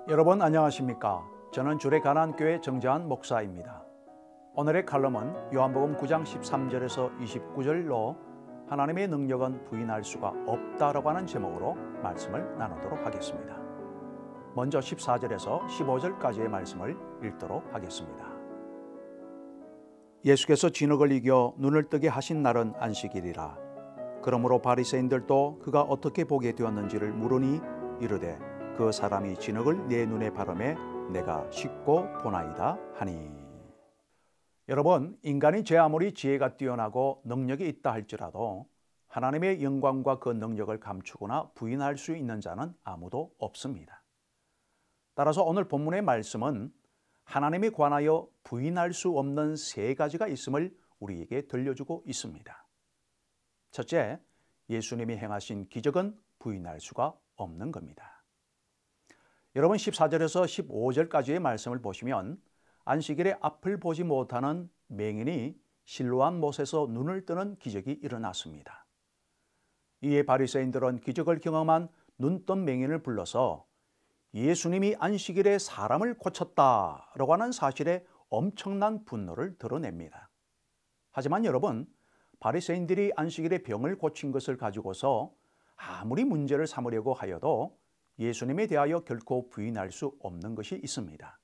여러분 안녕하십니까? 저는 주례 가난교회 정재환 목사입니다. 오늘의 칼럼은 요한복음 9장 13절에서 29절로 하나님의 능력은 부인할 수가 없다라고 하는 제목으로 말씀을 나누도록 하겠습니다. 먼저 14절에서 15절까지의 말씀을 읽도록 하겠습니다. 예수께서 진흙을 이겨 눈을 뜨게 하신 날은 안식일이라. 그러므로 바리새인들도 그가 어떻게 보게 되었는지를 물으니 이르되 그 사람이 진흙을 내 눈에 바르매 내가 씻고 보나이다 하니. 여러분, 인간이 제 아무리 지혜가 뛰어나고 능력이 있다 할지라도 하나님의 영광과 그 능력을 감추거나 부인할 수 있는 자는 아무도 없습니다. 따라서 오늘 본문의 말씀은 하나님에 관하여 부인할 수 없는 세 가지가 있음을 우리에게 들려주고 있습니다. 첫째, 예수님이 행하신 기적은 부인할 수가 없는 겁니다. 여러분 14절에서 15절까지의 말씀을 보시면 안식일에 앞을 보지 못하는 맹인이 실로암 못에서 눈을 뜨는 기적이 일어났습니다. 이에 바리새인들은 기적을 경험한 눈뜬 맹인을 불러서 예수님이 안식일에 사람을 고쳤다라고 하는 사실에 엄청난 분노를 드러냅니다. 하지만 여러분, 바리새인들이 안식일에 병을 고친 것을 가지고서 아무리 문제를 삼으려고 하여도 예수님에 대하여 결코 부인할 수 없는 것이 있습니다.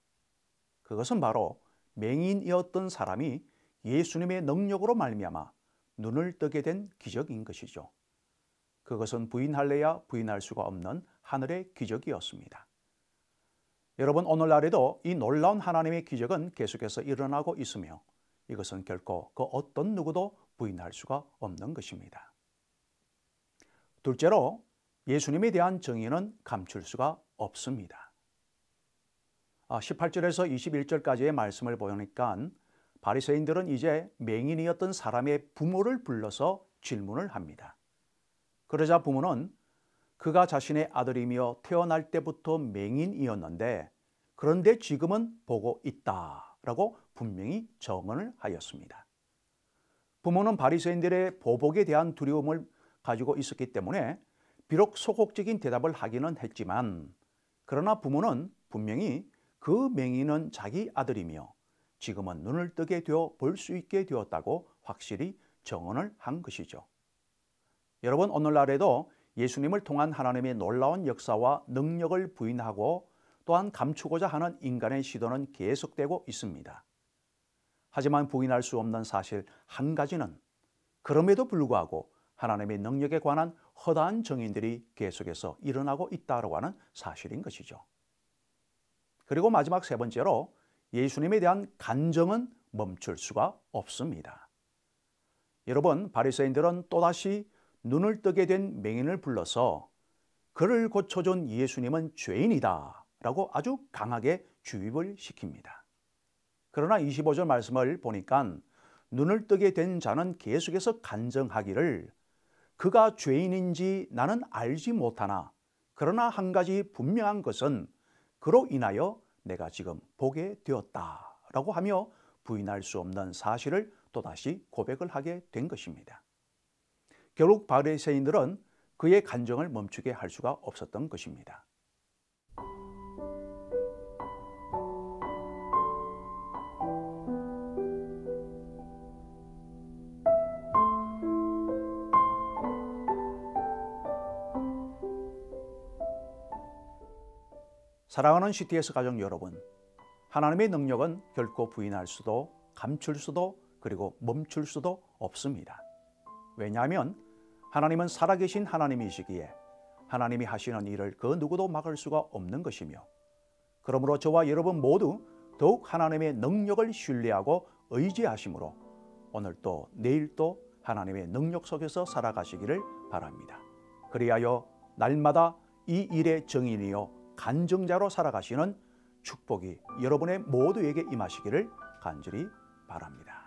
그것은 바로 맹인이었던 사람이 예수님의 능력으로 말미암아 눈을 뜨게 된 기적인 것이죠. 그것은 부인할래야 부인할 수가 없는 하늘의 기적이었습니다. 여러분, 오늘날에도 이 놀라운 하나님의 기적은 계속해서 일어나고 있으며 이것은 결코 그 어떤 누구도 부인할 수가 없는 것입니다. 둘째로 예수님에 대한 정의는 감출 수가 없습니다. 18절에서 21절까지의 말씀을 보니까 바리새인들은 이제 맹인이었던 사람의 부모를 불러서 질문을 합니다. 그러자 부모는 그가 자신의 아들이며 태어날 때부터 맹인이었는데 그런데 지금은 보고 있다라고 분명히 정언을 하였습니다. 부모는 바리새인들의 보복에 대한 두려움을 가지고 있었기 때문에 비록 소극적인 대답을 하기는 했지만 그러나 부모는 분명히 그 맹인은 자기 아들이며 지금은 눈을 뜨게 되어 볼 수 있게 되었다고 확실히 정언을 한 것이죠. 여러분, 오늘날에도 예수님을 통한 하나님의 놀라운 역사와 능력을 부인하고 또한 감추고자 하는 인간의 시도는 계속되고 있습니다. 하지만 부인할 수 없는 사실 한 가지는 그럼에도 불구하고 하나님의 능력에 관한 허다한 정인들이 계속해서 일어나고 있다고 하는 사실인 것이죠. 그리고 마지막 세 번째로 예수님에 대한 간정은 멈출 수가 없습니다. 여러분, 바리새인들은 또다시 눈을 뜨게 된 맹인을 불러서 그를 고쳐준 예수님은 죄인이다 라고 아주 강하게 주입을 시킵니다. 그러나 25절 말씀을 보니까 눈을 뜨게 된 자는 계속해서 간정하기를 그가 죄인인지 나는 알지 못하나 그러나 한 가지 분명한 것은 그로 인하여 내가 지금 보게 되었다라고 하며 부인할 수 없는 사실을 또다시 고백을 하게 된 것입니다. 결국 바리새인들은 그의 간정을 멈추게 할 수가 없었던 것입니다. 사랑하는 CTS 가족 여러분, 하나님의 능력은 결코 부인할 수도 감출 수도 그리고 멈출 수도 없습니다. 왜냐하면 하나님은 살아계신 하나님이시기에 하나님이 하시는 일을 그 누구도 막을 수가 없는 것이며 그러므로 저와 여러분 모두 더욱 하나님의 능력을 신뢰하고 의지하심으로 오늘도 내일도 하나님의 능력 속에서 살아가시기를 바랍니다. 그리하여 날마다 이 일의 정인이요 간증자로 살아가시는 축복이 여러분의 모두에게 임하시기를 간절히 바랍니다.